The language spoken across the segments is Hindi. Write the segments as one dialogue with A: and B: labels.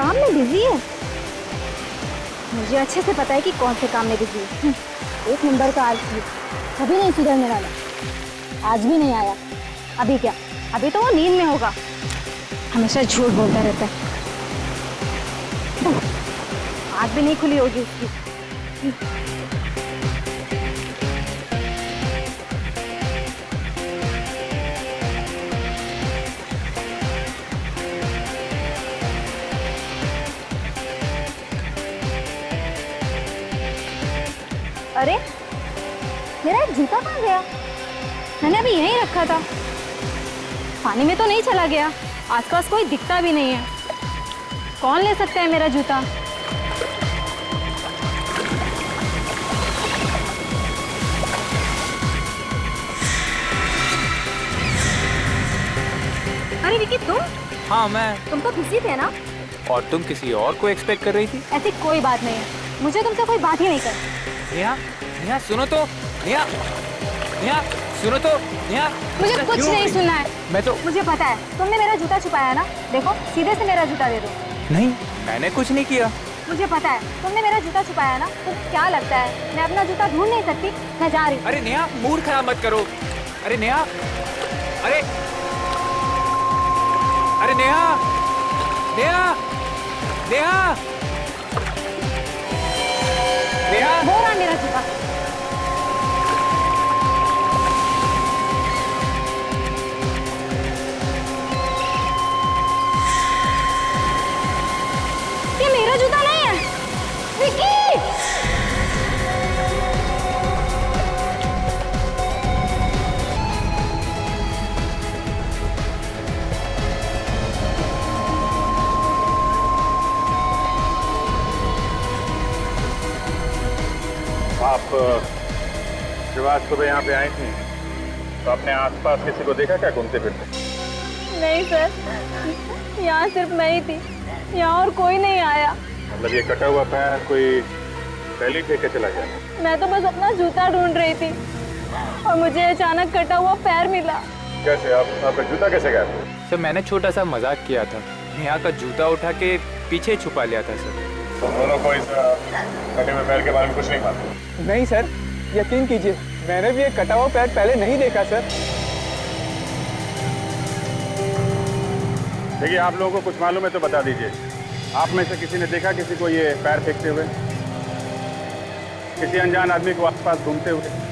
A: काम में बिजी है। मुझे अच्छे से पता है कि कौन से काम में बिजी है। एक नंबर का आलसी, कभी नहीं सुधरने वाला। आज भी नहीं आया। अभी क्या, अभी तो वो नींद में होगा। हमेशा झूठ बोलता रहता है। आँख भी नहीं खुली होगी उसकी। अरे मेरा एक जूता कहाँ गया? मैंने अभी यहीं रखा था। पानी में तो नहीं चला गया? आसपास कोई दिखता भी नहीं है। कौन ले सकता है मेरा जूता? अरे विकी, तुम?
B: हाँ मैं।
A: तुम तो बिजी थे ना?
B: और तुम किसी और को एक्सपेक्ट कर रही थी?
A: ऐसी कोई बात नहीं है, मुझे तुमसे कोई बात ही नहीं करनी।
B: नेहा, नेहा सुनो तो। नेहा, नेहा सुनो तो। नेहा,
A: मुझे कुछ नहीं सुनना है।
B: मैं तो,
A: मुझे पता है तुमने मेरा जूता छुपाया ना। देखो, सीधे से मेरा जूता दे दो।
B: नहीं, मैंने कुछ नहीं किया।
A: मुझे पता है तुमने मेरा जूता छुपाया ना। तो क्या लगता है मैं अपना जूता ढूंढ नहीं सकती? मैं जा रही हूँ।
B: अरे नेहा, मूड खराब मत करो। अरे नेहा, अरे अरे नेहा, नेहा, नेहा, नेहा।
A: वो रहा मेरा जूता। ये मेरा जूता नहीं है विकी।
C: आप जब आज सुबह यहाँ पे आई थी तो आपने आसपास किसी को देखा क्या घूमते फिरते?
A: नहीं सर, यहाँ सिर्फ मैं ही थी। यहाँ और कोई नहीं आया।
C: मतलब ये कटा हुआ पैर कोई पहले ही फेंक के चला गया?
A: मैं तो बस अपना जूता ढूंढ रही थी और मुझे अचानक कटा हुआ पैर मिला।
C: कैसे? आपका जूता कैसे गया?
B: सर मैंने छोटा सा मजाक किया था। नेहा का जूता उठा के पीछे छुपा लिया था सर।
C: तुम दोनों को इस कटे हुए पैर के बारे में कुछ नहीं मालूम?
D: नहीं सर, यकीन कीजिए, मैंने भी एक कटा हुआ पैर पहले नहीं देखा सर।
C: देखिए, आप लोगों को कुछ मालूम है तो बता दीजिए। आप में से किसी ने देखा किसी को ये पैर फेंकते हुए? किसी अनजान आदमी को आसपास घूमते हुए?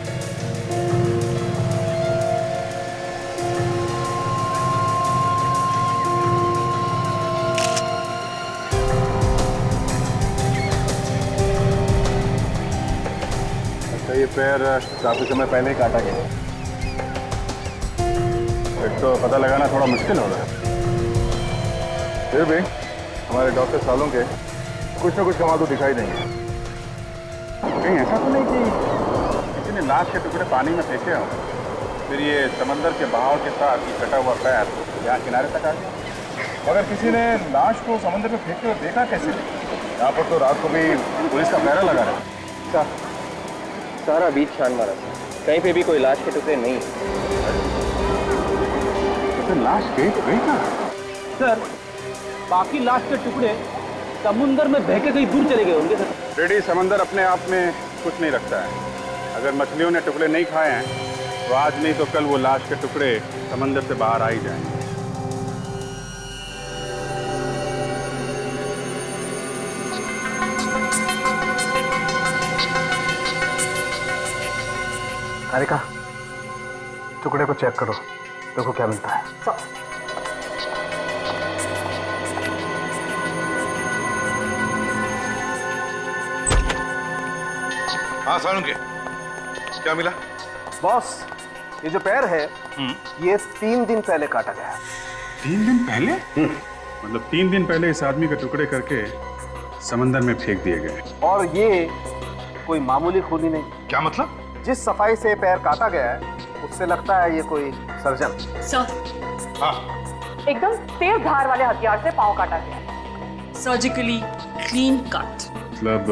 C: अच्छा, ये पैर काफी समय पहले ही काटा गया। एक तो पता लगाना थोड़ा मुश्किल हो रहा है। फिर भी हमारे डॉक्टर सालों के कुछ ना कुछ कमाल तो दिखाई देंगे। कहीं ऐसा तो नहीं कि किसी ने लाश के टुकड़े पानी में फेंके हों, फिर ये समंदर के बहाव के साथ ये कटा हुआ पैर यहाँ किनारे तक आ गया? मगर किसी ने लाश को समुद्र में फेंकते हुए देखा कैसे? यहाँ पर तो रात को भी पुलिस का पहरा लगा रहा।
E: सारा बीच छान मारा, कहीं पे भी कोई लाश के टुकड़े नहीं।
C: तो फिर लाश गई तो गई कहाँ?
D: सर, बाकी लाश के टुकड़े समुंदर में बह के कहीं दूर चले गए होंगे सर।
C: रेडी, समंदर अपने आप में कुछ नहीं रखता है। अगर मछलियों ने टुकड़े नहीं खाए हैं तो आज नहीं तो कल वो लाश के टुकड़े समंदर से बाहर आ ही जाएंगे।
F: हारिका, टुकड़े को चेक करो, देखो क्या मिलता है।
C: हाँ सालुंके, क्या मिला?
F: बॉस, ये जो पैर है ये 3 दिन पहले काटा गया है।
C: 3 दिन पहले? मतलब 3 दिन पहले इस आदमी के टुकड़े करके समंदर में फेंक दिए गए।
F: और ये कोई मामूली खूनी नहीं।
C: क्या मतलब?
F: जिस सफाई से पैर काटा गया है उससे लगता है ये कोई सर्जन।
G: सर,
C: हाँ,
H: एकदम तेज धार वाले हथियार से पांव काटा गया।
G: Surgically clean cut.
C: मतलब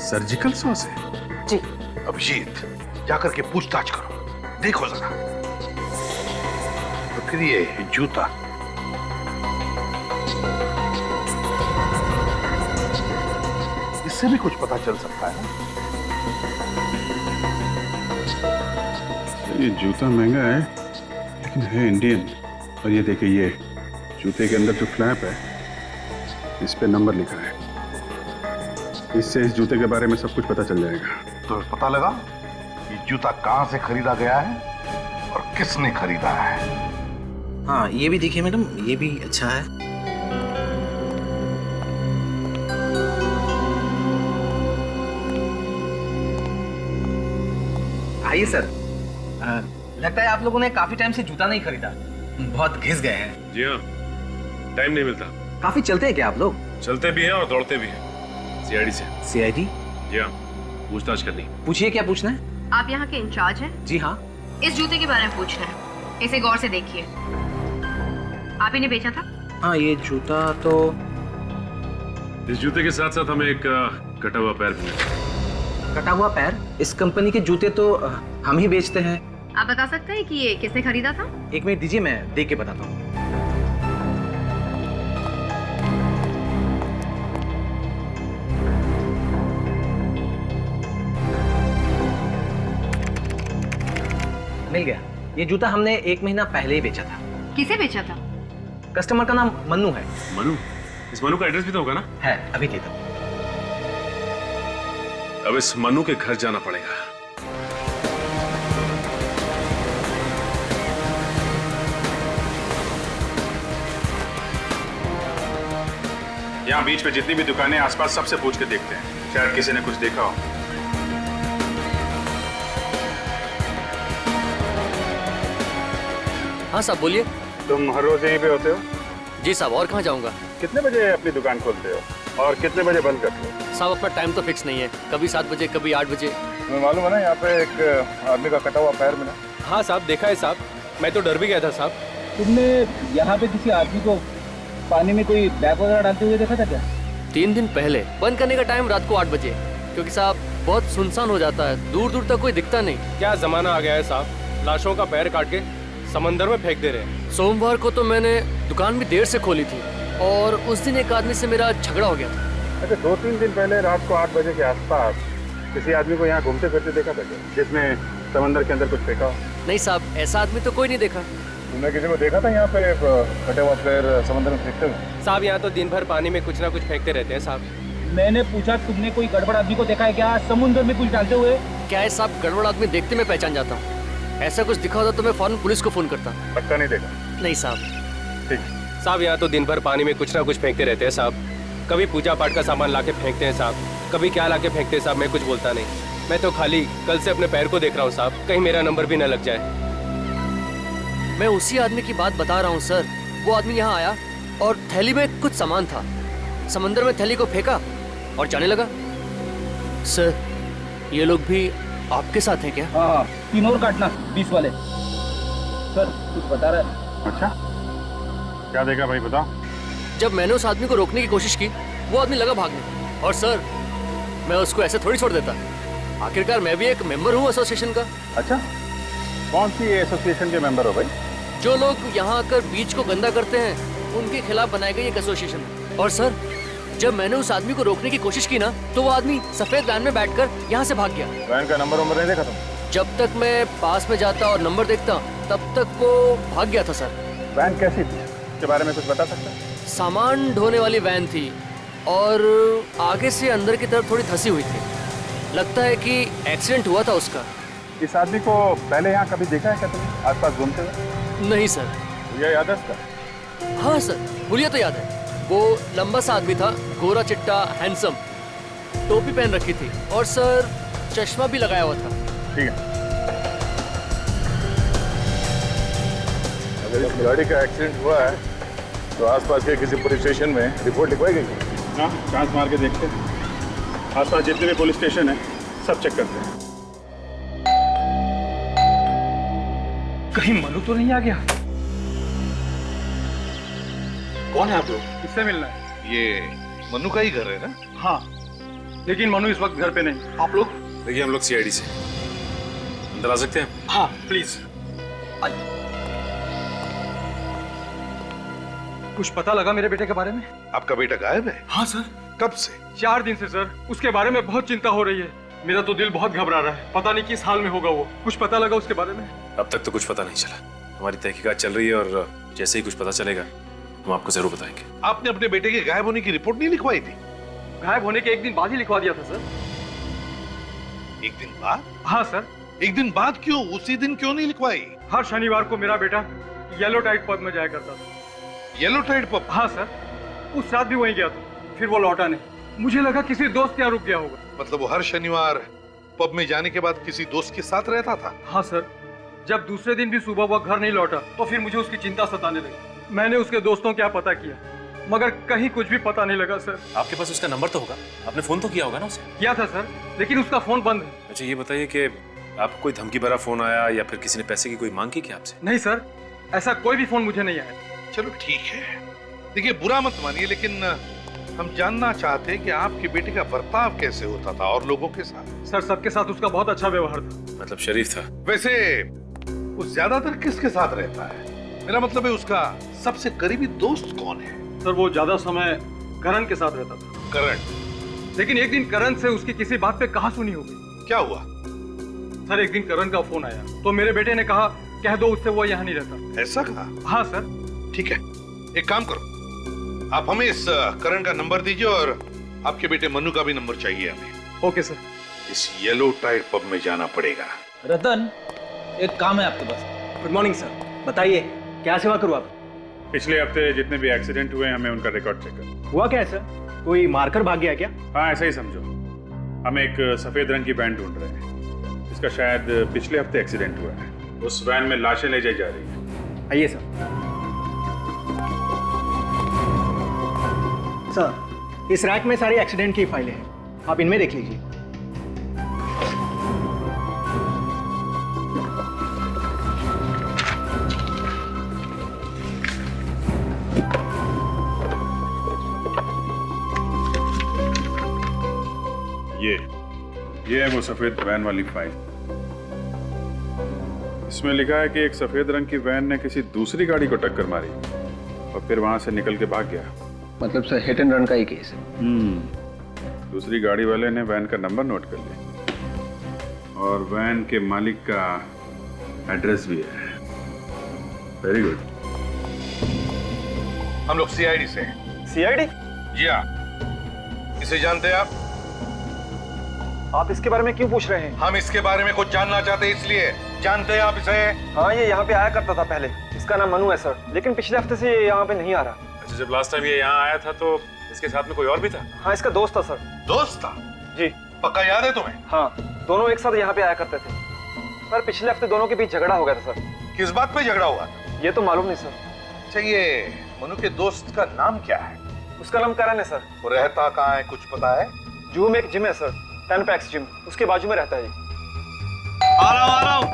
C: सर्जिकल सॉस है?
H: जी।
I: अभिजीत, जाकर के पूछताछ करो, देखो जरा। तो फिर ये जूता उससे भी कुछ पता चल सकता है।
C: ये जूता महंगा है लेकिन है इंडियन। और ये देखिए, ये जूते के अंदर जो फ्लैप है इस पे नंबर लिखा है। इससे इस जूते के बारे में सब कुछ पता चल जाएगा।
I: तो पता लगा ये जूता कहाँ से खरीदा गया है और किसने खरीदा है।
J: हाँ, ये भी देखिए मैडम, ये भी अच्छा है। आइए सर। लगता है आप लोगों ने काफी टाइम से जूता नहीं खरीदा, बहुत घिस गए हैं।
K: जी हाँ, टाइम नहीं मिलता।
J: काफी चलते हैं क्या आप लोग?
K: चलते भी हैं और दौड़ते भी हैं। सीआईडी से।
J: सीआईडी?
K: जी हाँ, पूछताछ करनी।
J: पूछिए, क्या पूछना है?
H: आप यहाँ के इंचार्ज हैं?
J: जी हाँ।
H: इस जूते के बारे में पूछना है, इसे गौर से देखिए। आप ही ने बेचा था?
J: हाँ, ये जूता तो
K: इस जूते के साथ साथ हमें एक कटा हुआ पैर भी मिला।
J: कटा हुआ पैर? इस कंपनी के जूते तो हम ही बेचते हैं।
H: आप बता सकते हैं कि ये किसने खरीदा था?
J: एक मिनट दीजिए, मैं देख के बताता हूँ। मिल गया। ये जूता हमने 1 महीना पहले ही बेचा था।
H: किसे बेचा था?
J: कस्टमर का नाम मन्नू है।
K: मनु? इस मनु का एड्रेस भी तो होगा ना?
J: है, अभी देता हूँ।
K: अब इस मनु के घर जाना पड़ेगा।
C: यहाँ बीच में जितनी भी दुकानें आसपास सबसे पूछ के देखते हैं, शायद किसी ने कुछ देखा हो।
L: हाँ साहब, बोलिए।
C: तुम हर रोज यहीं पे होते हो?
L: जी साहब, और कहाँ जाऊँगा।
C: कितने बजे अपनी दुकान खोलते हो और कितने बजे बंद करते हो?
L: साहब, अपना टाइम तो फिक्स नहीं है, कभी 7 बजे, कभी 8 बजे।
C: तुम्हें मालूम है ना, यहाँ पे एक आदमी का कटा हुआ पैर मिला।
B: हाँ साहब, देखा है साहब, मैं तो डर भी गया था साहब।
D: तुमने यहाँ पे किसी आदमी को पानी में कोई बैग वगैरह डालते हुए देखा था क्या?
L: 3 दिन पहले। बंद करने का टाइम रात को 8 बजे, क्योंकि साहब बहुत सुनसान हो जाता है, दूर दूर तक कोई दिखता नहीं।
B: क्या जमाना आ गया है साहब, लाशों का पैर काट के समंदर में फेंक दे रहे हैं।
L: सोमवार को तो मैंने दुकान भी देर से खोली थी और उस दिन एक आदमी से मेरा झगड़ा हो गया था।
C: अच्छा, 2-3 दिन पहले रात को 8 बजे के आसपास किसी आदमी को यहाँ घूमते फिरते देखा था क्या, जिसने समंदर के अंदर कुछ फेंका हो?
L: नहीं साहब, ऐसा आदमी तो कोई नहीं देखा।
C: तुमने किसी को देखा था यहाँ पे कटे हुआ पैर समंदर में फेंकते हुए?
B: साहब, यहाँ तो दिन भर पानी में कुछ ना कुछ फेंकते रहते हैं साहब।
D: मैंने पूछा, तुमने कोई गड़बड़ आदमी को देखा है क्या समुद्र में कुछ डालते हुए?
L: क्या है साहब, गड़बड़ आदमी देखते मैं पहचान जाता हूँ। ऐसा कुछ दिखा होता तो मैं फौरन पुलिस को फोन करता।
C: पक्का नहीं देखा?
L: नहीं साहब।
C: ठीक
B: साहब, यहाँ तो दिन भर पानी में कुछ ना कुछ फेंकते रहते हैं साहब। कभी पूजा पाठ का सामान लाके फेंकते हैं साहब, कभी क्या लाके फेंकते हैं साहब, मैं कुछ बोलता नहीं। मैं तो खाली कल से अपने पैर को देख रहा हूँ साहब, कहीं मेरा नंबर भी न लग जाए।
L: मैं उसी आदमी की बात बता रहा हूँ सर। वो आदमी यहाँ आया और थैली में कुछ सामान था, समंदर में थैली को फेंका और जाने लगा। सर, ये लोग भी आपके साथ हैं क्या?
D: हाँ, 3 और काटना 20 वाले। सर, कुछ बता रहा है।
C: अच्छा, क्या देखा भाई, बताओ।
L: जब मैंने उस आदमी को रोकने की कोशिश की, वो आदमी लगा भागने। और सर, मैं उसको ऐसे थोड़ी छोड़ देता, आखिरकार मैं भी एक मेंबर हूँ एसोसिएशन का।
C: अच्छा, कौन सी एसोसिएशन के मेंबर हो भाई?
L: जो लोग यहाँ आकर बीच को गंदा करते हैं, उनके खिलाफ बनाई गई एक एसोसिएशन है। और सर, जब मैंने उस आदमी को रोकने की कोशिश की ना, तो वो आदमी सफेद वैन में बैठकर यहाँ से भाग गया।
C: वैन का नंबर नहीं देखा तुम?
L: जब तक मैं पास में जाता और नंबर देखता, तब तक वो भाग गया था सर।
C: वैन कैसी थी, इसके बारे में कुछ बता सकते हैं?
L: सामान ढोने वाली वैन थी और आगे से अंदर की तरफ थोड़ी धंसी हुई थी। लगता है कि एक्सीडेंट हुआ था उसका।
C: इस आदमी को पहले यहाँ कभी देखा है क्या तुमने, आसपास घूमते हुए?
L: नहीं सर।
C: ये याद है इसका?
L: हाँ सर, हुलिया तो याद है। वो लंबा सा आदमी था, गोरा चिट्टा, हैंडसम, टोपी पहन रखी थी और सर चश्मा भी लगाया हुआ था।
C: ठीक है, अगर इस गाड़ी का एक्सीडेंट हुआ है तो आसपास के किसी पुलिस स्टेशन में रिपोर्ट लिखवाई गई? हाँ, चांस मार के देखते हैं। आसपास जितने भी पुलिस स्टेशन है सब चेक करते हैं।
I: कहीं मनु तो नहीं आ गया? कौन है आप लोग?
C: किससे मिलना है?
I: ये मनु का ही घर है ना?
C: हाँ, लेकिन मनु इस वक्त घर पे नहीं।
I: आप लोग?
K: देखिए, हम लोग सीआईडी से। अंदर आ सकते हैं?
I: हाँ प्लीज।
F: कुछ पता लगा मेरे बेटे के बारे में?
I: आपका बेटा गायब है?
F: हाँ सर,
I: कब से?
D: 4 दिन से सर। उसके बारे में बहुत चिंता हो रही है। मेरा तो दिल बहुत घबरा रहा है। पता नहीं किस हाल में होगा वो। कुछ पता लगा उसके बारे में?
K: अब तक तो कुछ पता नहीं चला। हमारी तहकीकात चल रही है और जैसे ही कुछ पता चलेगा हम आपको जरूर बताएंगे।
I: आपने अपने बेटे के गायब होने की रिपोर्ट नहीं लिखवाई थी?
D: गायब होने के 1 दिन बाद ही लिखवा दिया था सर।
I: 1 दिन बाद?
D: हाँ सर।
I: 1 दिन बाद क्यों? उसी दिन क्यों नहीं लिखवाई?
D: हर शनिवार को मेरा बेटा येलो टाइड पब में जाया करता था।
I: Yellow tide pub?
D: हाँ सर। उस रात भी वहीं गया था। फिर वो लौटा नहीं। मुझे लगा किसी दोस्त के यहाँ रुक गया होगा।
I: मतलब वो हर शनिवार पब में जाने के बाद किसी दोस्त के साथ रहता था?
D: हाँ सर। जब दूसरे दिन भी सुबह वह घर नहीं लौटा तो फिर मुझे उसकी चिंता सताने लगी। मैंने उसके दोस्तों क्या पता किया, मगर कहीं कुछ भी पता नहीं लगा सर।
K: आपके पास उसका नंबर तो होगा? आपने फोन तो किया होगा ना उसे?
D: किया था सर, लेकिन उसका फोन बंद है।
K: अच्छा ये बताइए कि आपको कोई धमकी भरा फोन आया या फिर किसी ने पैसे की कोई मांग की क्या आपसे?
D: नहीं सर, ऐसा कोई भी फोन मुझे नहीं आया।
I: चलो ठीक है, देखिए बुरा मत मानिए, लेकिन हम जानना चाहते हैं कि आपके बेटे का बर्ताव कैसे होता था और लोगों के साथ?
D: सर सबके साथ उसका बहुत अच्छा व्यवहार था।
K: मतलब शरीफ था?
I: वैसे वो ज्यादातर किसके साथ रहता है? मेरा मतलब है उसका सबसे करीबी दोस्त कौन है?
D: सर वो ज्यादा समय करण के साथ रहता था।
I: करण?
D: लेकिन एक दिन करण से उसकी किसी बात पे कहा सुनी हो गई।
I: क्या हुआ?
D: सर एक दिन करण का फोन आया तो मेरे बेटे ने कहा कह दो उससे वो यहाँ नहीं रहता।
I: ऐसा कहा?
D: हाँ सर।
I: ठीक है, एक काम करो, आप हमें इस करण का नंबर दीजिए और आपके बेटे मनु का भी नंबर चाहिए हमें।
D: Okay sir.
I: इस येलो टाइड पब में जाना पड़ेगा।
J: रतन, एक काम है आपके पास।
L: गुड मॉर्निंग सर, बताइए क्या सेवा करूँ आप?
C: पिछले हफ्ते जितने भी एक्सीडेंट हुए हमें उनका रिकॉर्ड चेक करो।
L: हुआ क्या है सर? कोई मारकर भाग गया क्या?
C: हाँ ऐसा ही समझो। हम एक सफेद रंग की वैन ढूंढ रहे हैं, इसका शायद पिछले हफ्ते एक्सीडेंट हुआ है। उस वैन में लाशें ले जाई जा रही हैं।
L: आइए सर। सर इस रैक में सारी एक्सीडेंट की फाइलें हैं, आप इनमें देख लीजिए।
C: ये है वो सफेद वैन वाली फाइल। इसमें लिखा है कि एक सफेद रंग की वैन ने किसी दूसरी गाड़ी को टक्कर मारी और फिर वहां से निकल के भाग गया।
E: मतलब सर हिट एंड रन का ही केस है।
C: दूसरी गाड़ी वाले ने वैन का नंबर नोट कर लिया और वैन के मालिक का एड्रेस भी है। Very good.
I: हम लोग सीआईडी से हैं।
L: सीआईडी?
I: जी हाँ। इसे जानते हैं आप?
L: आप इसके बारे में क्यों पूछ रहे हैं?
I: हम इसके बारे में कुछ जानना चाहते हैं इसलिए। जानते हैं आप इसे?
L: हाँ ये यहाँ पे आया करता था पहले। इसका नाम मनु है सर, लेकिन पिछले हफ्ते से ये यहाँ पे नहीं आ रहा।
K: अच्छा जब लास्ट टाइम ये यहाँ आया था तो इसके साथ में कोई और भी था?
L: हाँ इसका दोस्त था सर।
I: दोस्त था?
L: जी।
I: पक्का याद है तुम्हें?
L: हाँ दोनों एक साथ यहाँ पे आया करते थे। पर पिछले हफ्ते दोनों के बीच झगड़ा हो गया था सर।
I: किस बात पे झगड़ा हुआ था?
L: ये तो मालूम नहीं सर।
I: अच्छा ये मनु के दोस्त का नाम क्या है?
L: उसका नाम करण है सर।
I: वो रहता कहाँ है, कुछ पता है?
L: जूहू में एक जिम है सर, 10 पैक्स जिम, उसके बाजू में रहता है।
J: आ रहा हूँ।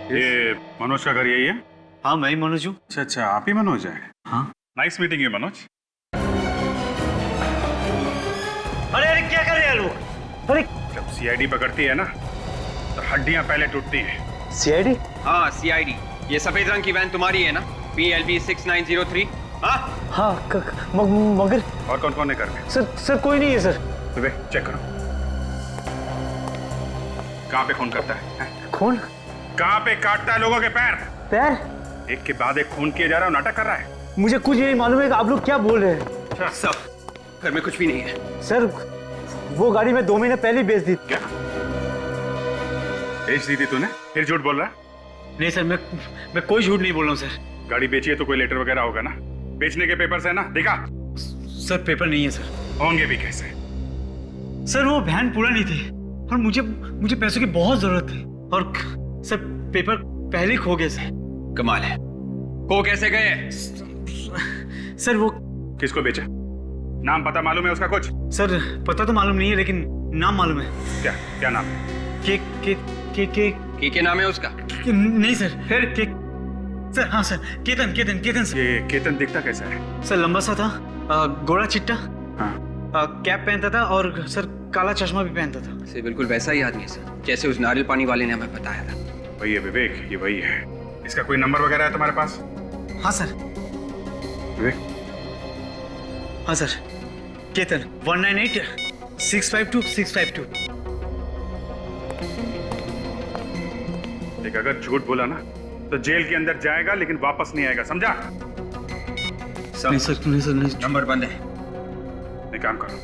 C: ये मनोज का घर यही है?
J: हाँ मैं ही मनोज हूँ।
C: अच्छा आप ही मनोज हैं?
J: हाँ।
C: Nice meeting you Manoj.
L: अरे क्या कर रहे हैं लोग? अरे
C: जब सीआईडी पकड़ती है ना तो हड्डियां पहले टूटती हैं।
L: सीआईडी?
E: हाँ सीआईडी। ये सफेद रंग की वैन तुम्हारी है ना? PLB 6903। हाँ
L: हाँ मगर
C: और कौन कौन है घर में?
L: सर कोई नहीं है सर।
C: तो चेक करो कहाँ पे खून करता है?
L: खून?
C: कहाँ पे काटता है लोगों के पैर?
L: पैर?
C: एक के बाद एक खून किया जा रहा है, नाटक कर रहा है।
L: मुझे कुछ नहीं मालूम है कि आप लोग क्या बोल रहे हैं।
E: सब घर में कुछ भी नहीं है
L: सर। वो गाड़ी मैं 2 महीने पहले बेच दी।
C: क्या बेच दी थी तूने? फिर झूठ बोल रहा है?
L: नहीं सर मैं कोई झूठ नहीं बोल रहा हूँ सर।
C: गाड़ी बेची है तो कोई लेटर वगैरह होगा ना? बेचने के पेपर्स है ना? दिखा।
L: सर पेपर नहीं है सर।
C: होंगे भी कैसे?
L: सर वो वैन पुरानी थी और मुझे पैसों की बहुत जरूरत थी और सर पेपर पहले ही खो गए सर।
E: कमाल है, खो कैसे गए?
L: सर वो
C: किसको बेचा? नाम पता मालूम है उसका कुछ?
L: सर पता तो मालूम नहीं है लेकिन नाम मालूम है।
C: क्या नाम है?
E: के नाम है उसका?
L: नहीं सर। फिर के सर? हाँ सर केतन सर।
C: ये केतन दिखता कैसा है?
L: सर लंबा सा था, गोरा चिट्टा,
C: हाँ।
L: कैप पहनता था और सर काला चश्मा भी पहनता था।
E: सर बिल्कुल वैसा ही आदमी है सर, जैसे उस नारियल पानी वाले ने हमें बताया था।
C: वही है विवेक, ये वही है।
K: इसका कोई नंबर वगैरह है तुम्हारे पास?
J: हाँ सर।
K: विवेक,
J: हाँ सर, केतन 198-652-652।
K: देख, अगर झूठ बोला ना तो जेल के अंदर जाएगा लेकिन वापस नहीं आएगा, समझा?
J: नहीं सर,
E: नंबर बंद है।
K: एक काम करो,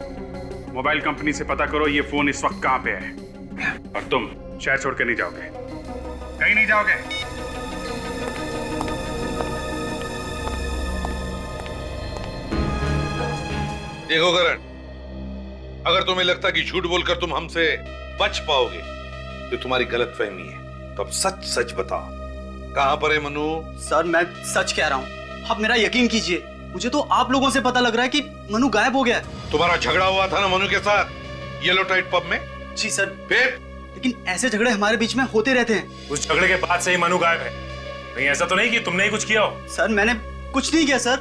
K: मोबाइल कंपनी से पता करो ये फोन इस वक्त कहाँ पे है, और तुम शहर छोड़ के नहीं जाओगे, कहीं नहीं जाओगे।
I: देखो करण, अगर तुम्हें लगता कि झूठ बोलकर तुम हमसे बच पाओगे तो तुम्हारी गलतफहमी है। तो अब सच सच बताओ, कहां पर है मनु?
J: सर मैं सच कह रहा हूँ, आप मेरा यकीन कीजिए, मुझे तो आप लोगों से पता लग रहा है कि मनु गायब हो गया है।
I: तुम्हारा झगड़ा हुआ था ना मनु के साथ येलो टाइट पब में?
J: जी सर।
I: फिर?
J: लेकिन ऐसे झगड़े हमारे बीच में होते रहते हैं।
K: उस झगड़े के बाद से ही मनु गायब है, कहीं ऐसा तो नहीं कि तुमने ही कुछ किया हो?
J: सर मैंने कुछ नहीं किया सर।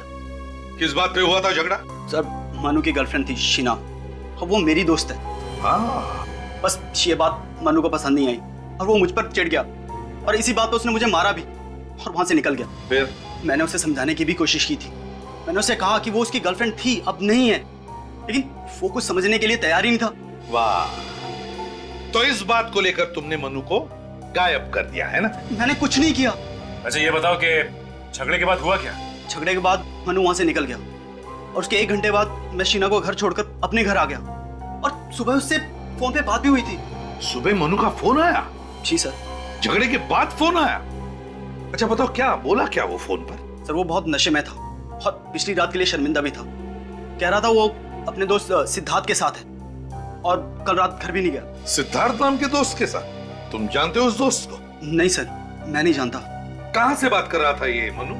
I: किस बात पे हुआ था झगड़ा?
J: सर मनु की गर्लफ्रेंड थी शीना, और वो मेरी दोस्त है।
I: हाँ।
J: बस ये बात मनु को पसंद नहीं आई और वो मुझ पर चिढ़ गया, और इसी बात पे उसने मुझे मारा भी और वहां से निकल गया।
I: फिर?
J: मैंने उसे समझाने की भी कोशिश की थी, मैंने उसे कहा कि वो उसकी गर्लफ्रेंड थी, अब नहीं है, लेकिन वो कुछ समझने के लिए तैयार ही नहीं था।
I: वाह, तो इस बात को लेकर तुमने मनु को गायब कर दिया है ना?
J: मैंने कुछ नहीं किया।
K: अच्छा ये बताओ कि झगड़े के बाद हुआ क्या?
J: झगड़े के बाद मनु वहां से निकल गया, और उसके 1 घंटे बाद मैं शीना को घर छोड़कर अपने घर आ गया, और सुबह उससे फोन पे बात भी हुई थी।
I: सुबह मनु का फोन आया?
J: जी सर।
I: झगड़े के बाद फोन आया? अच्छा बताओ, क्या बोला क्या वो फोन पर?
J: सर वो बहुत नशे में था और पिछली रात के लिए शर्मिंदा भी था। कह रहा था वो अपने दोस्त सिद्धार्थ के साथ है और कल रात घर भी नहीं गया।
I: सिद्धार्थ नाम के दोस्त के साथ? तुम जानते हो उस दोस्त को?
J: नहीं सर, मैं नहीं जानता।
I: कहां से बात कर रहा था ये मनु?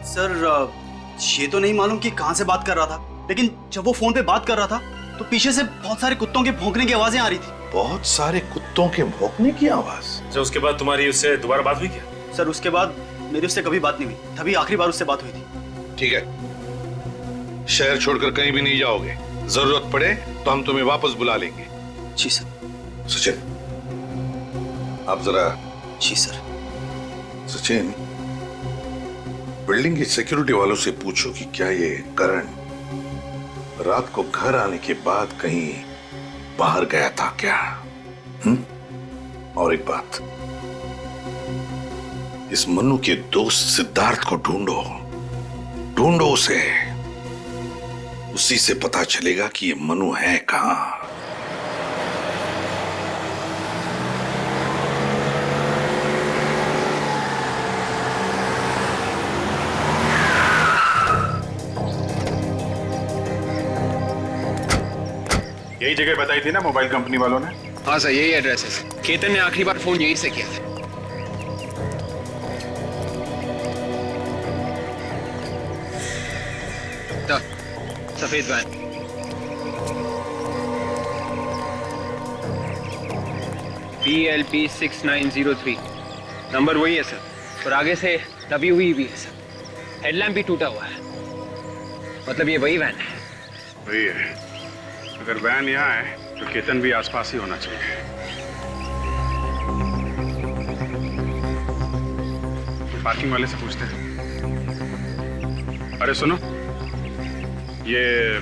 J: सर ये तो नहीं मालूम कि कहां से बात कर रहा था, लेकिन जब वो फोन पे बात कर रहा था तो पीछे से बहुत सारे कुत्तों के भौंकने की आवाजें आ रही थी।
I: बहुत सारे कुत्तों के भौंकने की आवाज?
K: अच्छा उसके बाद तुम्हारी उससे दोबारा बात हुई क्या?
J: सर उसके बाद मेरी उससे कभी बात नहीं हुई, तभी आखिरी बार उससे बात हुई थी।
I: ठीक है, शहर छोड़कर कहीं भी नहीं जाओगे, जरूरत पड़े तो हम तुम्हें वापस बुला लेंगे।
J: जी सर।
I: सचिन, आप जरा।
J: जी सर।
I: सचिन, बिल्डिंग की सिक्योरिटी वालों से पूछो कि क्या ये करण रात को घर आने के बाद कहीं बाहर गया था क्या? और एक बात, इस मनु के दोस्त सिद्धार्थ को ढूंढो, ढूंढो उसे, उसी से पता चलेगा कि ये मनु है कहां।
K: यही जगह बताई थी ना मोबाइल कंपनी वालों ने?
E: हाँ सर, यही एड्रेस है। केतन ने आखिरी बार फोन यहीं से किया था। सफेद वैन। PLP 6903 नंबर वही है सर, और आगे से दबी हुई भी है सर। हेडलैम्प भी टूटा हुआ है, मतलब ये वही वैन है।
K: वही है। अगर वैन यहाँ है तो केतन भी आसपास ही होना चाहिए। पार्किंग वाले से पूछते हैं। अरे सुनो, ये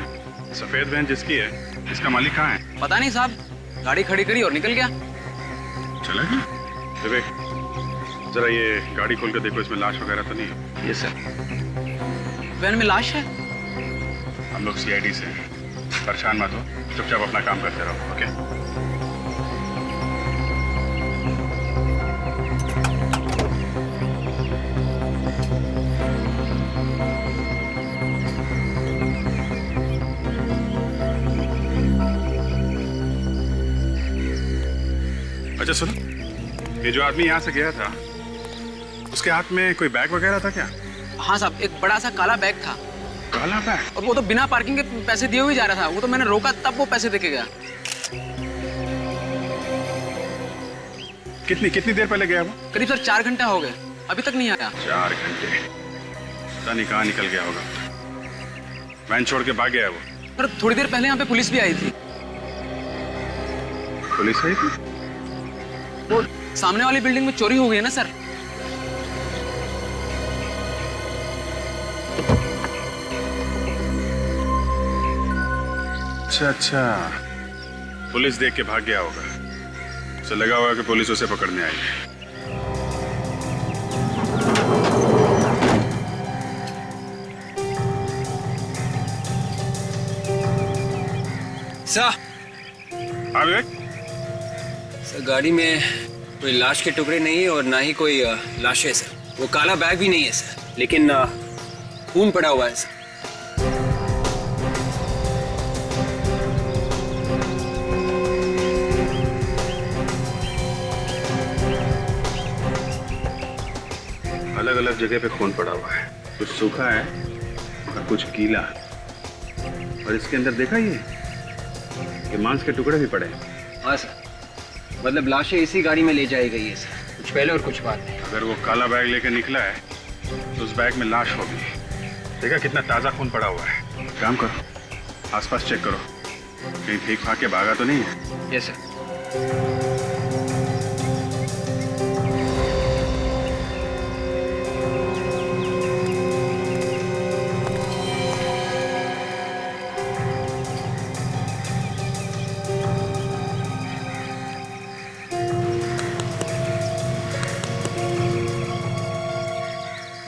K: सफेद वैन जिसकी है, इसका मालिक कहाँ है?
J: पता नहीं साहब, गाड़ी खड़ी करी और निकल गया।
K: चला गया? विवेक, जरा ये गाड़ी खोल कर देखो, इसमें लाश वगैरह तो नहीं है?
J: ये सर। वैन में लाश है?
K: हम लोग CID से हैं, परेशान मत हो, चुपचाप अपना काम करते रहो, ओके? अच्छा सुनो, ये जो आदमी यहाँ से गया था, उसके हाथ में कोई बैग वगैरह था क्या?
J: हाँ साहब, एक बड़ा सा काला बैग था।
K: काला बैग?
J: और वो तो बिना पार्किंग के पैसे दिए हुए जा रहा था, वो तो मैंने रोका तब वो पैसे देके गया।
K: कितनी देर पहले गया वो?
J: करीब सर 4 घंटे हो गए, अभी तक नहीं आया।
K: 4 घंटे? पता नहीं कहाँ निकल गया होगा। वैन छोड़ के भाग गया वो?
J: पर थोड़ी देर पहले यहाँ पे पुलिस भी आई थी।
K: पुलिस आई थी?
J: वो सामने वाली बिल्डिंग में चोरी हो गई है ना सर।
K: अच्छा अच्छा, पुलिस देख के भाग गया होगा। उसे लगा होगा कि पुलिस उसे पकड़ने आई है।
E: सर,
K: हाँ विवेक?
E: सर गाड़ी में कोई लाश के टुकड़े नहीं है और ना ही कोई लाशें सर। वो काला बैग भी नहीं है सर, लेकिन खून पड़ा हुआ है सर।
K: अलग अलग जगह पे खून पड़ा हुआ है, कुछ सूखा है और कुछ गीला। और इसके अंदर देखा ये मांस के टुकड़े भी पड़े हैं।
E: हाँ सर, मतलब लाशें इसी गाड़ी में ले जाई गई है सर, कुछ पहले और कुछ बाद में।
K: अगर वो काला बैग लेकर निकला है तो उस बैग में लाश होगी। देखा कितना ताजा खून पड़ा हुआ है। काम करो, आसपास चेक करो, कहीं फेंक फाक के भागा तो नहीं है।
E: Yes sir.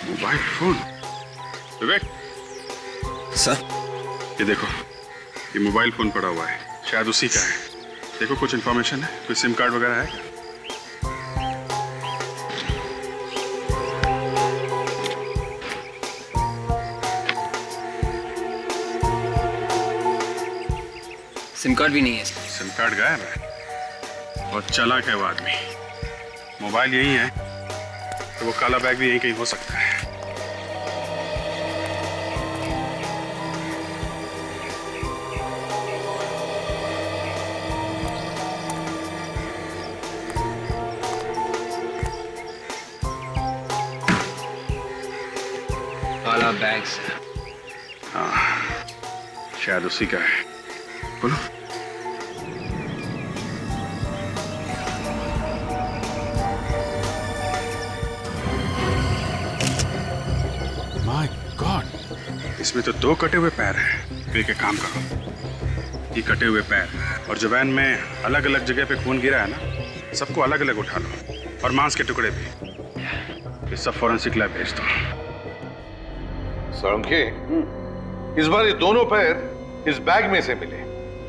K: Mobile phone. Vivek
E: sir,
K: ये देखो, ये मोबाइल फोन पड़ा हुआ है, शायद उसी का है। देखो कुछ इन्फॉर्मेशन है, कोई सिम कार्ड वगैरह है?
E: सिम कार्ड भी नहीं है सर।
K: सिम कार्ड गायब है। और चालाक है वो आदमी। मोबाइल यही है तो वो काला बैग भी यहीं कहीं हो सकता है।
E: काला बैग सर।
K: हाँ, शायद उसी का है। बोलो। माय गॉड, इसमें तो 2 कटे हुए पैर हैं। तो एक काम करो, ये कटे हुए पैर और जो वैन में अलग अलग जगह पे खून गिरा है ना, सबको अलग अलग उठा लो और मांस के टुकड़े भी। ये सब फॉरेंसिक लैब भेज दो।
I: साळुंखे, इस बार ये दोनों पैर इस बैग में से मिले,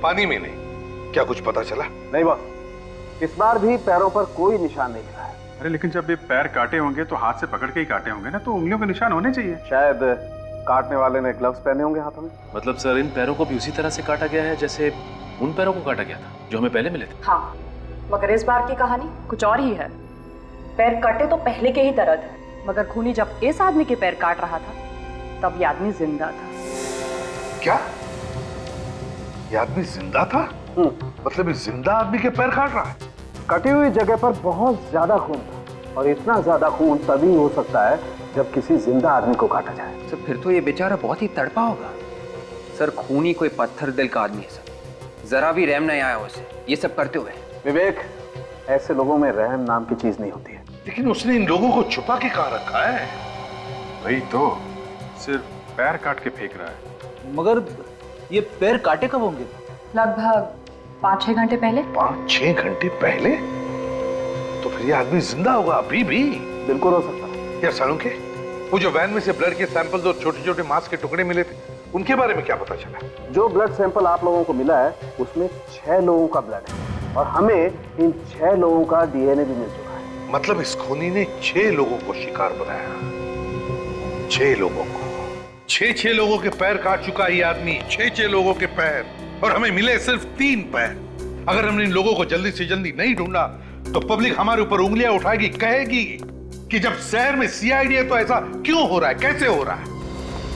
I: पानी में नहीं। क्या कुछ पता चला?
F: नहीं बॉस, इस बार भी पैरों पर कोई निशान नहीं मिला है।
K: अरे लेकिन जब ये पैर काटे होंगे तो हाथ से पकड़ के ही काटे होंगे ना, तो उंगलियों के निशान होने चाहिए।
F: शायद काटने वाले ने ग्लव्स पहने होंगे हाथों में।
B: मतलब सर, इन पैरों को भी उसी तरह से काटा गया है जैसे उन पैरों को काटा गया था जो हमें पहले मिले थे।
G: हाँ, मगर इस बार की कहानी कुछ और ही है। पैर कटे तो पहले के ही तरह थे, मगर खूनी जब इस आदमी के पैर काट रहा था तब ये आदमी जिंदा था।
I: क्या? ये आदमी जिंदा था? मतलब इस जिंदा आदमी के पैर काट रहा है?
F: कटी हुई जगह पर बहुत ज्यादा खून था, और इतना ज्यादा खून तभी हो सकता है जब किसी जिंदा आदमी को काटा जाए।
E: सर फिर तो ये बेचारा बहुत ही तड़पा होगा। सर खूनी कोई पत्थर दिल का आदमी है सर, जरा भी रहम नहीं आया उसे ये सब करते हुए।
F: विवेक, ऐसे लोगों में रहम नाम की चीज नहीं होती है।
I: लेकिन उसने इन लोगों को छुपा के कहाँ रखा है?
K: वही तो, सिर्फ पैर काट के फेंक रहा है।
J: मगर ये पैर काटे कब होंगे?
G: लगभग 5-6 घंटे पहले।
I: 5-6 घंटे पहले? तो फिर ये आदमी जिंदा होगा अभी भी?
F: बिल्कुल हो सकता है।
I: यार साळुंखे, वो जो वैन में से ब्लड के सैंपल्स और छोटे छोटे मांस के टुकड़े मिले थे, उनके बारे में क्या पता चला?
F: जो ब्लड सैंपल आप लोगों को मिला है उसमें 6 लोगों का ब्लड है, और हमें इन 6 लोगों का डीएनए भी मिल चुका है।
I: मतलब इस खूनी ने 6 लोगों को शिकार बनाया। 6 लोगों को, 6 लोगों के पैर काट चुका ये आदमी। 6 लोगों के पैर, और हमें मिले सिर्फ 3 पैर। अगर हमने इन लोगों को जल्दी से जल्दी नहीं ढूंढा तो पब्लिक हमारे ऊपर उंगलियां उठाएगी, कहेगी कि जब शहर में सीआईडी है तो ऐसा क्यों हो रहा है, कैसे हो रहा है?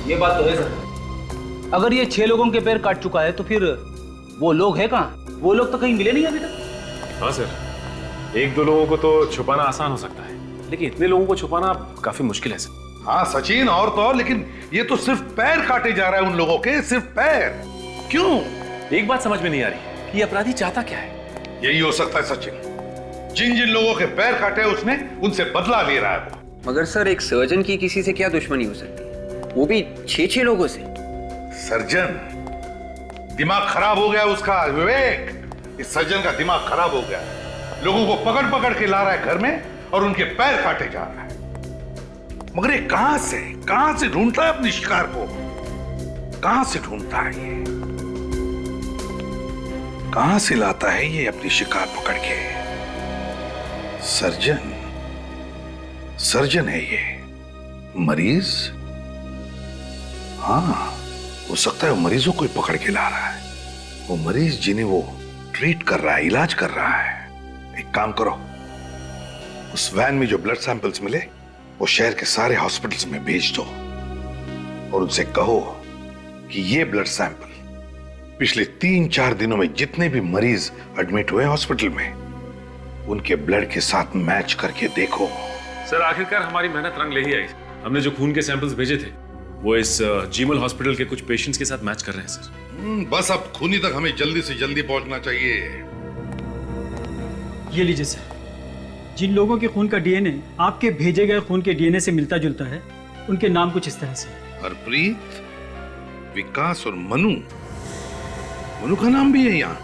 J: ये बात तो है सर। अगर ये 6 लोगों के पैर काट चुका है तो फिर वो लोग हैं कहाँ? वो लोग तो कहीं मिले नहीं अभी तक।
B: हाँ सर, 1-2 लोगों को तो छुपाना आसान हो सकता है, लेकिन इतने लोगों को छुपाना काफी मुश्किल है सर।
I: हाँ सचिन, और तो और, लेकिन ये तो सिर्फ पैर काटे जा रहा है उन लोगों के, सिर्फ पैर। क्यों?
B: एक बात समझ में नहीं आ रही कि ये अपराधी चाहता क्या है।
I: यही हो सकता है सचिन, जिन जिन लोगों के पैर काटे उसने, उनसे बदला ले रहा है वो।
E: मगर सर एक सर्जन की किसी से क्या दुश्मनी हो सकती है, वो भी 6 लोगों से।
I: सर्जन? दिमाग खराब हो गया उसका विवेक। इस सर्जन का दिमाग खराब हो गया, लोगों को पकड़ पकड़ के ला रहा है घर में और उनके पैर काटे जा रहा है। मगर ये कहां से ढूंढता है अपने शिकार को? कहां से ढूंढता है ये? कहां से लाता है ये अपनी शिकार पकड़ के? सर्जन है ये। मरीज? हाँ, हो सकता है वो मरीजों को ही पकड़ के ला रहा है। वो मरीज जिन्हें वो ट्रीट कर रहा है, इलाज कर रहा है। एक काम करो, उस वैन में जो ब्लड सैंपल्स मिले वो शहर के सारे हॉस्पिटल्स में भेज दो और उनसे कहो कि ये ब्लड सैंपल पिछले 3-4 दिनों में जितने भी मरीज एडमिट हुए हॉस्पिटल में, उनके ब्लड के साथ मैच करके देखो।
K: सर, आखिरकार हमारी मेहनत रंग ले ही आई। हमने जो खून के सैंपल्स भेजे थे वो इस जीमल हॉस्पिटल के कुछ पेशेंट्स के साथ मैच कर रहे हैं सर।
I: बस अब खूनी तक हमें जल्दी से जल्दी पहुंचना चाहिए।
M: ये लीजिए सर, जिन लोगों के खून का डीएनए आपके भेजे गए खून के डीएनए से मिलता जुलता है, उनके नाम कुछ इस तरह से।
I: हरप्रीत, विकास और मनु। मनु का नाम भी है यहाँ।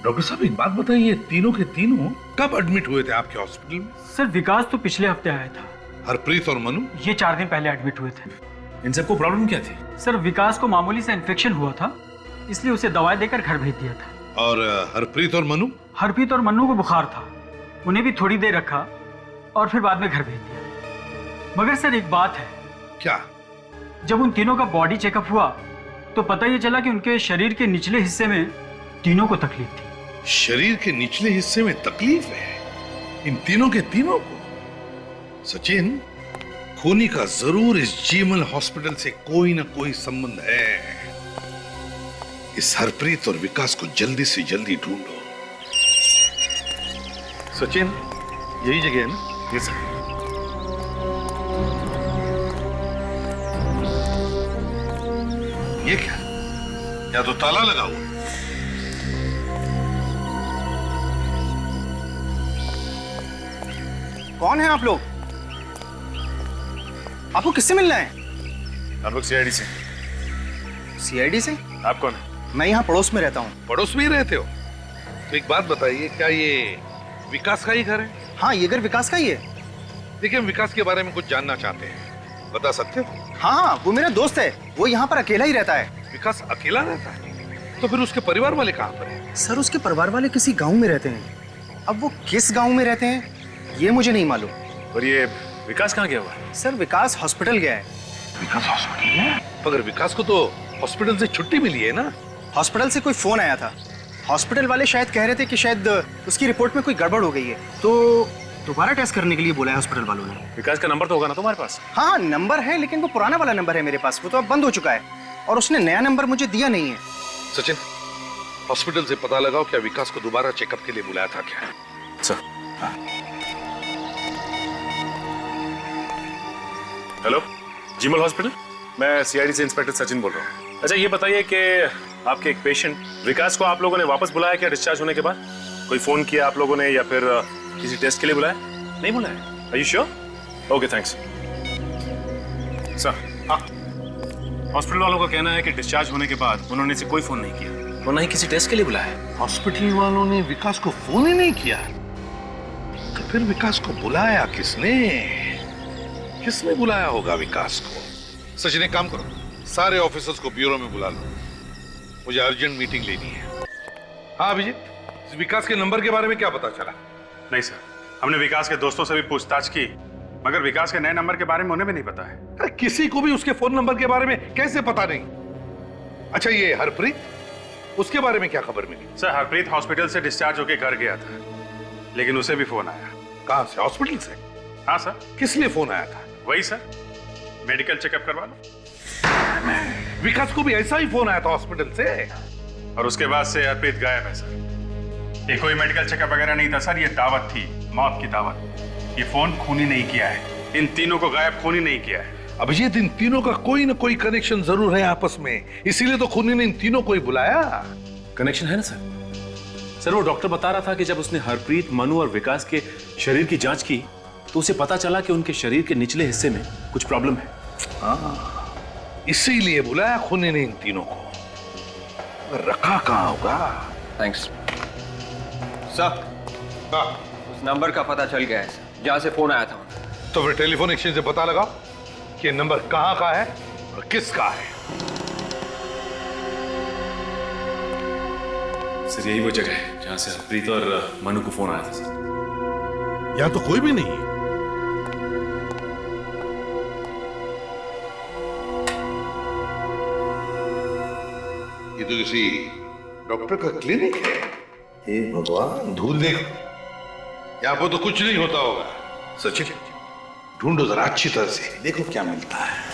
I: डॉक्टर साहब, एक बात बताइए, तीनों के तीनों कब एडमिट हुए थे आपके हॉस्पिटल में?
M: सर, विकास तो पिछले हफ्ते आया था।
I: हरप्रीत और मनु?
M: ये 4 दिन पहले एडमिट हुए थे।
K: इन सबको प्रॉब्लम क्या थी?
M: सर, विकास को मामूली सा इन्फेक्शन हुआ था, इसलिए उसे दवाई देकर घर भेज दिया था।
I: और हरप्रीत और मनु?
M: हरप्रीत और मनु को बुखार था, उन्हें भी थोड़ी देर रखा और फिर बाद में घर भेज दिया। मगर सर, एक बात है।
I: क्या?
M: जब उन तीनों का बॉडी चेकअप हुआ तो पता ये चला कि उनके शरीर के निचले हिस्से में तीनों को तकलीफ थी।
I: शरीर के निचले हिस्से में तकलीफ है इन तीनों के तीनों को? सचिन, खूनी का जरूर इस जीमल हॉस्पिटल से कोई ना कोई संबंध है। इस हरप्रीत और विकास को जल्दी से जल्दी ढूंढो। सचिन, यही जगह है ना?
K: Yes sir.
I: ये क्या? या तो ताला लगा हुआ।
J: कौन है आप लोग? आपको किससे मिलना है?
K: हम लोग सीआईडी से।
J: सीआईडी से?
K: आप कौन है?
J: मैं यहाँ पड़ोस में रहता हूँ।
I: पड़ोस में ही रहते हो? तो एक बात बताइए, क्या ये विकास का ही घर है?
J: हाँ, ये घर विकास का ही है।
I: देखिए, हम विकास के बारे में कुछ जानना चाहते हैं, बता सकते हो?
J: हाँ, वो मेरा दोस्त है, वो यहाँ पर अकेला ही रहता है।
I: विकास अकेला रहता है? तो फिर उसके परिवार वाले कहाँ पर हैं?
J: सर, उसके परिवार वाले किसी गांव में रहते हैं। अब वो किस गांव में रहते हैं ये मुझे नहीं मालूम।
K: और ये विकास कहाँ गया हुआ है?
J: सर, विकास हॉस्पिटल गया है।
I: विकास हॉस्पिटल गया? मगर विकास को तो हॉस्पिटल से छुट्टी मिली है ना?
J: हॉस्पिटल से कोई फोन आया था, हॉस्पिटल वाले शायद कह रहे थे कि शायद उसकी रिपोर्ट में कोई गड़बड़ हो गई है, तो दोबारा टेस्ट करने के लिए बोला है हॉस्पिटल वालों ने।
K: विकास का नंबर तो होगा ना तुम्हारे पास?
J: हाँ, नंबर है, लेकिन वो पुराना वाला नंबर है मेरे पास, वो तो अब बंद हो चुका है और उसने नया नंबर मुझे दिया नहीं है।
I: सचिन, हॉस्पिटल से पता लगाओ क्या विकास को दोबारा चेकअप के लिए बुलाया था क्या?
K: सर। हेलो, जीमल हॉस्पिटल, मैं सीआईडी से इंस्पेक्टर सचिन बोल रहा हूँ। अच्छा, ये बताइए कि आपके एक पेशेंट विकास को आप लोगों ने वापस बुलाया क्या डिस्चार्ज होने के बाद? कोई फोन किया आप लोगों ने या फिर किसी टेस्ट के लिए बुलाया? नहीं बुलाया? Are you sure? Okay, thanks sir. हाँ, हॉस्पिटल वालों का कहना है कि डिस्चार्ज होने के बाद उन्होंने इसे कोई फोन नहीं किया और ना ही किसी टेस्ट के लिए बुलाया।
I: हॉस्पिटल वालों ने विकास को फोन ही नहीं किया? तो फिर विकास को बुलाया किसने? किसने बुलाया होगा विकास को? सचिन, एक काम करो, सारे ऑफिसर्स को ब्यूरो में बुला लो, मुझे अर्जेंट मीटिंग लेनी है। हाँ अभिजीत, विकास के नंबर के बारे में क्या पता चला?
K: नहीं सर, हमने विकास के दोस्तों से भी पूछताछ की, मगर विकास के नए नंबर के बारे में उन्हें भी नहीं पता है।
I: अरे किसी को भी उसके फोन नंबर के बारे में कैसे पता नहीं? अच्छा, ये हरप्रीत, उसके बारे में क्या खबर मिली?
K: सर, हरप्रीत हॉस्पिटल से डिस्चार्ज होकर घर गया था, लेकिन उसे भी फोन आया।
I: कहां से? हॉस्पिटल से?
K: हाँ सर।
I: किस लिए फोन आया था?
K: वही सर, मेडिकल चेकअप करवा लो।
I: विकास को भी ऐसा ही फोन आया था हॉस्पिटल से?
K: और उसके बाद से हरप्रीत गायब है सर। ये कोई मेडिकल चेकअप वगैरह नहीं था सर, ये दावत थी, मौत की दावत। ये फोन खूनी नहीं किया है, इन तीनों को गायब खूनी नहीं किया है।
I: अभिजीत, इन तीनों का कोई ना कोई कनेक्शन जरूर है आपस में, इसीलिए तो खूनी ने इन तीनों को ही बुलाया।
N: कनेक्शन है ना सर? सर, वो डॉक्टर बता रहा था कि जब उसने हरप्रीत, मनु और विकास के शरीर की जांच की तो उसे पता चला कि उनके शरीर के निचले हिस्से में कुछ प्रॉब्लम है।
I: हाँ, इसीलिए बुलाया खूनी ने इन तीनों को। रखा कहाँ होगा?
E: Thanks sir. उस नंबर का पता चल गया है सर, जहां से फोन आया था।
I: तो फिर टेलीफोन एक्सचेंज से पता लगाओ कि ये नंबर कहाँ का है और किसका है।
N: सर यही वो जगह है जहां से हरप्रीत और मनु को फोन आया था सर।
I: यहाँ तो कोई भी नहीं है। ये तो किसी डॉक्टर का क्लिनिक है। हे भगवान, धूल देखो, यहाँ पर तो कुछ नहीं होता होगा। सचिन, ढूंढो जरा अच्छी तरह से, देखो क्या मिलता है।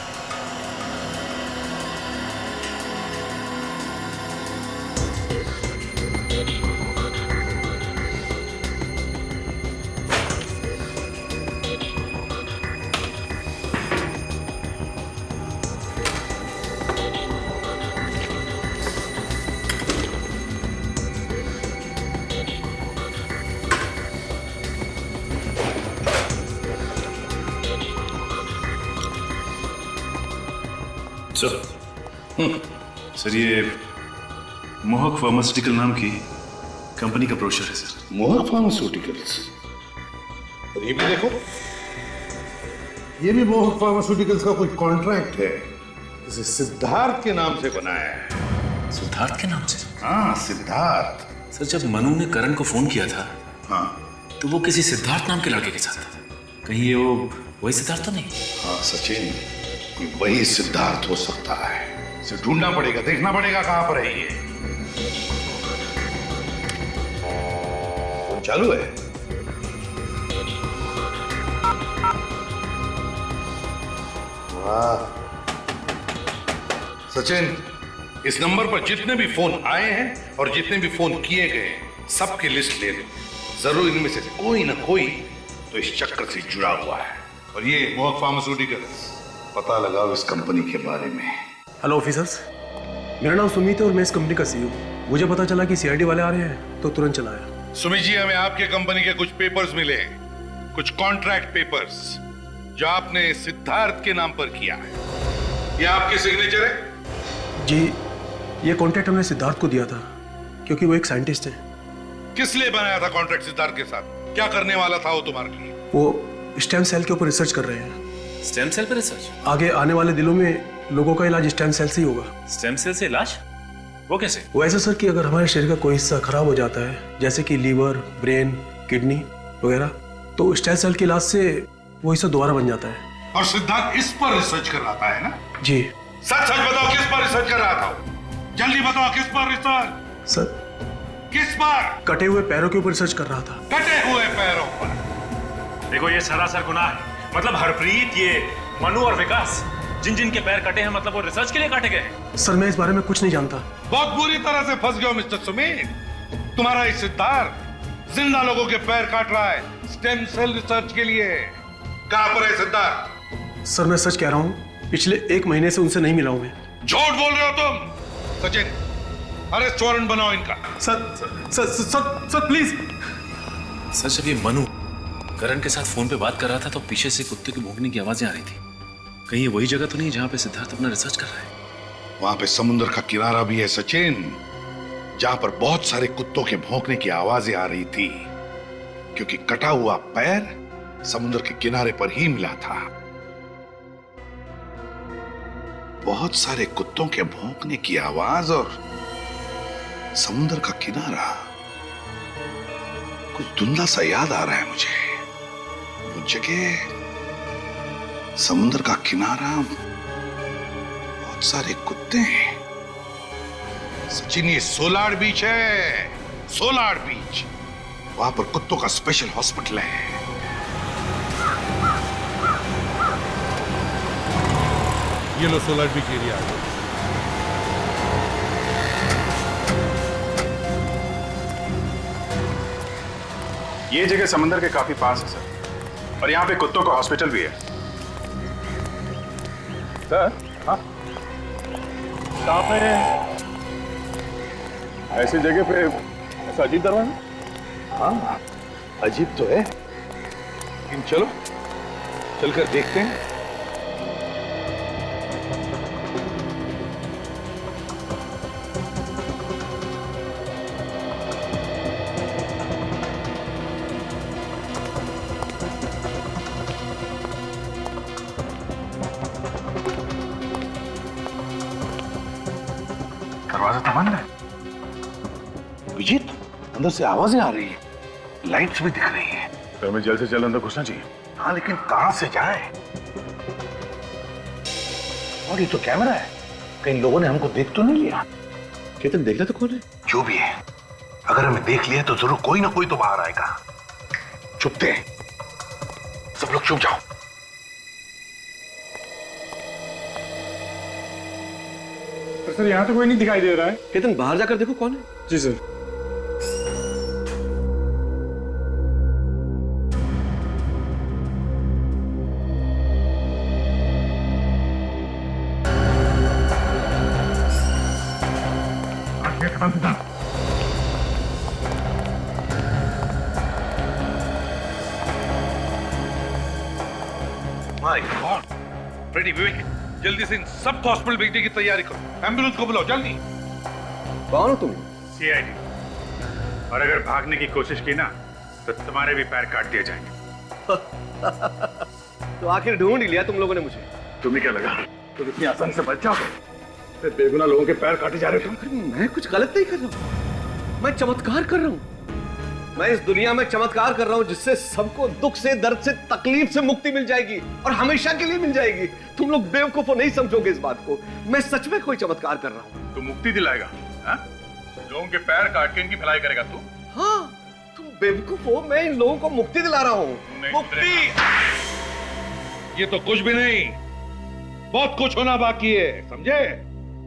N: सर ये मोहक फार्मास्यूटिकल नाम की कंपनी का ब्रोशर है सर।
I: मोहक फार्मास्यूटिकल्स, और ये भी देखो, ये भी मोहक फार्मास्यूटिकल्स का कोई कॉन्ट्रैक्ट है, इसे सिद्धार्थ के नाम से बनाया है।
N: सिद्धार्थ के नाम से?
I: हाँ, सिद्धार्थ।
N: सर जब मनु ने करण को फोन किया था,
I: हाँ,
N: तो वो किसी सिद्धार्थ नाम के लड़के के साथ था। कहीं ये वो वही सिद्धार्थ तो नहीं?
I: हाँ सचिन, ये वही सिद्धार्थ हो सकता है। इसे ढूंढना पड़ेगा, देखना पड़ेगा कहां पर है ये। चालू है। वाह सचिन, इस नंबर पर जितने भी फोन आए हैं और जितने भी फोन किए गए सबकी लिस्ट ले लो। जरूर इनमें से कोई ना कोई तो इस चक्कर से जुड़ा हुआ है। और ये मोहक फार्मास्यूटिकल्स, पता लगाओ इस कंपनी के बारे में।
O: हेलो ऑफिसर्स, मेरा नाम सुमित है और मैं इस कंपनी का सीईओ। मुझे पता चला कि सीआईडी वाले आ रहे हैं तो तुरंत चला आया।
I: सुमित जी, हमें आपके कंपनी के कुछ पेपर्स मिले, कुछ कॉन्ट्रैक्ट पेपर्स जो आपने सिद्धार्थ के नाम पर किया है। ये आपके सिग्नेचर है?
O: जी, ये कॉन्ट्रैक्ट हमने सिद्धार्थ को दिया था क्योंकि वो एक साइंटिस्ट है।
I: किस लिए बनाया था कॉन्ट्रैक्ट सिद्धार्थ के साथ? क्या करने वाला था वो तुम्हारे लिए?
O: वो स्टेम सेल के ऊपर रिसर्च कर रहे हैं।
N: स्टेम सेल पर रिसर्च?
O: आगे आने वाले दिनों में लोगों का इलाज स्टेम सेल से ही होगा।
N: स्टेम सेल से इलाज? वो कैसे?
O: वो ऐसा सर कि अगर हमारे शरीर का कोई हिस्सा खराब हो जाता है, जैसे कि लीवर, ब्रेन, किडनी वगैरह, तो स्टेम सेल के इलाज से वो हिस्सा दोबारा बन जाता है।
I: और सिद्धार्थ इस पर रिसर्च कर रहा था, है ना?
O: जी।
I: सच सच बताओ, किस पर रिसर्च कर रहा था? जल्दी बताओ, किस पर रिसर्च?
O: सर,
I: किस पर?
O: कटे हुए पैरों के ऊपर रिसर्च कर रहा था।
I: कटे हुए पैरों पर?
N: देखो ये सरासर गुनाह है। मतलब हरप्रीत, ये मनु और विकास, जिन जिन के पैर कटे हैं, मतलब वो रिसर्च के लिए काटे गए हैं।
O: सर मैं इस बारे में कुछ नहीं जानता।
I: बहुत बुरी तरह से फंस गए हो मिस्टर सुमित। तुम्हारा ये सिद्धार्थ जिंदा लोगों के पैर काट रहा है स्टेम सेल रिसर्च के लिए। कहां पर है सिद्धार्थ?
O: सर मैं सच कह रहा हूँ, पिछले 1 महीने से उनसे नहीं मिला हूं मैं।
I: झूठ बोल रहे हो तुम। सचिन, अरेस्ट वारंट बनाओ इनका।
O: Sir please.
N: सर जब ये मनु करण के साथ फोन पे बात कर रहा था तो पीछे से कुत्ते की भौंकने की आवाजें आ रही थी। कहीं ये वही जगह तो नहीं जहां पे सिद्धार्थ अपना रिसर्च कर रहा है?
I: वहां पे समुद्र का किनारा भी है सचिन, जहां पर बहुत सारे कुत्तों के भौंकने की आवाजें आ रही थी, क्योंकि कटा हुआ पैर समुद्र के किनारे पर ही मिला था। बहुत सारे कुत्तों के भौंकने की आवाज और समुद्र का किनारा, कुछ धुंधला सा याद आ रहा है मुझे। वो जगह, समुद्र का किनारा, बहुत सारे कुत्ते हैं। सचिन, ये सोलार बीच है, सोलार बीच। वहां पर कुत्तों का स्पेशल हॉस्पिटल है। ये लो सोलार बीच एरिया।
K: ये जगह समंदर के काफी पास है सर, और यहाँ पे कुत्तों का हॉस्पिटल भी है।
C: सर, हाँ, कहाँ पे ऐसी जगह पे ऐसा अजीब दरवाजा?
I: हाँ, अजीब तो है, लेकिन चलो चलकर देखते हैं। दरवाजा तो बंद है। विजीत, अंदर से आवाजें आ रही है, लाइट्स भी दिख रही है। तो हमें जल्द से जल्द अंदर घुसना चाहिए। हाँ, लेकिन कहां से जाए? और ये तो कैमरा है, कहीं लोगों ने हमको देख तो नहीं लिया?
K: केतन, देखना तो कौन है?
I: जो भी है, अगर हमें देख लिया तो जरूर कोई ना कोई तो बाहर आएगा। चुपते, सब लोग चुप जाओ।
K: सर, यहाँ तो कोई नहीं दिखाई दे रहा है। केतन, बाहर जाकर देखो कौन है। जी सर।
I: माय गॉड, फ्रेडी, विवेक, जल्दी से इन सबको हॉस्पिटल भेजने की तैयारी करो। एम्बुलेंस को बुलाओ जल्दी।
K: कौन हो तुम?
C: सीआईडी। और अगर भागने की कोशिश की ना तो तुम्हारे भी पैर काट दिए जाएंगे।
K: तो आखिर ढूंढ ही लिया तुम लोगों ने मुझे।
C: तुम्हें क्या लगा तुम इतनी आसानी से बच जाओगे? बेगुनाह लोगों के पैर काटे जा रहे हो तुम।
K: मैं कुछ गलत नहीं कर रहा हूं, मैं चमत्कार कर रहा हूं। मैं इस दुनिया में चमत्कार कर रहा हूं जिससे सबको दुख से, दर्द से, तकलीफ से मुक्ति मिल जाएगी और हमेशा के लिए मिल जाएगी। तुम लोग बेवकूफ नहीं समझोगे इस बात को। मैं सच में कोई चमत्कार कर रहा हूं।
C: तू मुक्ति दिलाएगा? लोगों के पैर काट के इनकी भलाई करेगा तू?
K: हाँ, तुम बेवकूफ हो, मैं इन लोगों को मुक्ति दिला रहा हूं। मुक्ति?
I: ये तो कुछ भी नहीं, बहुत कुछ होना बाकी है, समझे?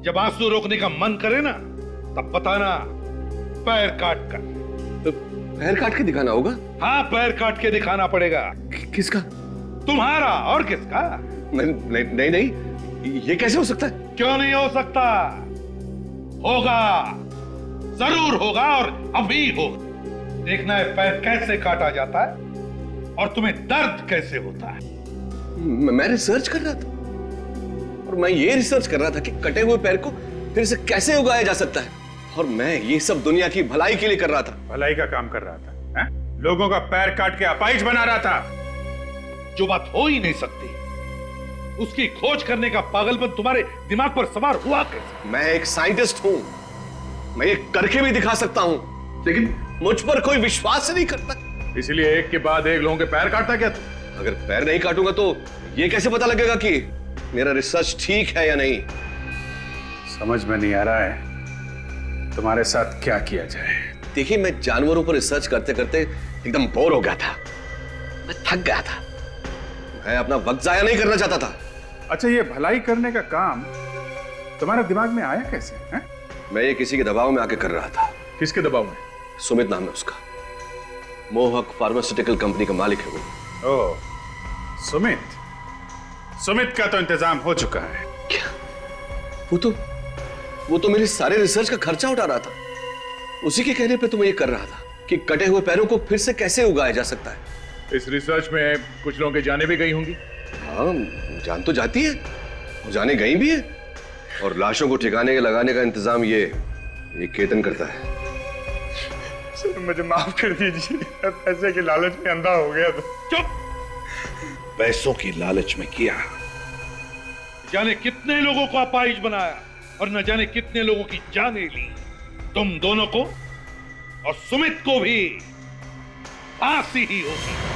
I: जब आंसू रोकने का मन करे ना तब बताना, पैर काट कर।
K: तो पैर काट के दिखाना होगा?
I: हाँ, पैर काट के दिखाना पड़ेगा।
K: किसका?
I: तुम्हारा, और किसका?
K: नहीं नहीं, ये कैसे हो सकता है?
I: क्यों नहीं हो सकता? होगा, जरूर होगा, और अभी होगा। देखना है पैर कैसे काटा जाता है और तुम्हें दर्द कैसे होता है।
K: मैं रिसर्च कर रहा था, और मैं ये रिसर्च कर रहा था कि कटे हुए पैर को फिर से कैसे उगाया जा सकता है, और मैं ये सब दुनिया की भलाई के लिए कर रहा था।
C: भलाई का काम कर रहा था, लोगों का पैर काट के अपाहिज बना रहा था।
I: जो बात हो ही नहीं सकती उसकी खोज करने का पागलपन तुम्हारे दिमाग पर सवार हुआ कैसे?
K: मैं एक साइंटिस्ट हूं, मैं ये करके भी दिखा सकता हूं, लेकिन मुझ पर कोई विश्वास नहीं करता।
C: इसलिए एक के बाद एक लोगों के पैर काटता क्या तू?
K: अगर पैर नहीं काटूंगा तो ये कैसे पता लगेगा कि मेरा रिसर्च ठीक है या नहीं?
C: समझ में नहीं आ रहा है तुम्हारे साथ क्या किया जाए।
K: देखिए, मैं जानवरों पर रिसर्च करते करते एकदम बोर हो गया था, मैं थक गया था, मैं अपना वक्त जाया नहीं करना चाहता था।
C: अच्छा, ये भलाई करने का काम तुम्हारे दिमाग में आया कैसे है?
K: मैं ये किसी के दबाव में आके कर रहा था।
C: किसके दबाव में?
K: सुमित नाम है उसका, मोहक फार्मास्यूटिकल कंपनी का मालिक है वो।
C: ओह, सुमित। सुमित का तो इंतजाम हो चुका है।
K: क्या? वो तो मेरे सारे रिसर्च का खर्चा उठा रहा था। उसी के कहने पे तो मैं ये कर रहा था कि कटे हुए पैरों को फिर से कैसे उगाया जा सकता है।
C: इस रिसर्च में कुछ लोगों की जानें भी गई होंगी।
K: हाँ, जान तो जाती है और जाने गई भी है, और लाशों को ठिकाने लगाने का इंतजाम ये केतन करता है।
C: सर, मुझे माफ कर दीजिए, पैसे के लालच में अंधा हो गया था।
I: चुप! पैसों की लालच में किया, जाने कितने लोगों को अपाहिज बनाया और न जाने कितने लोगों की जानें ली। तुम दोनों को और सुमित को भी फांसी ही होगी।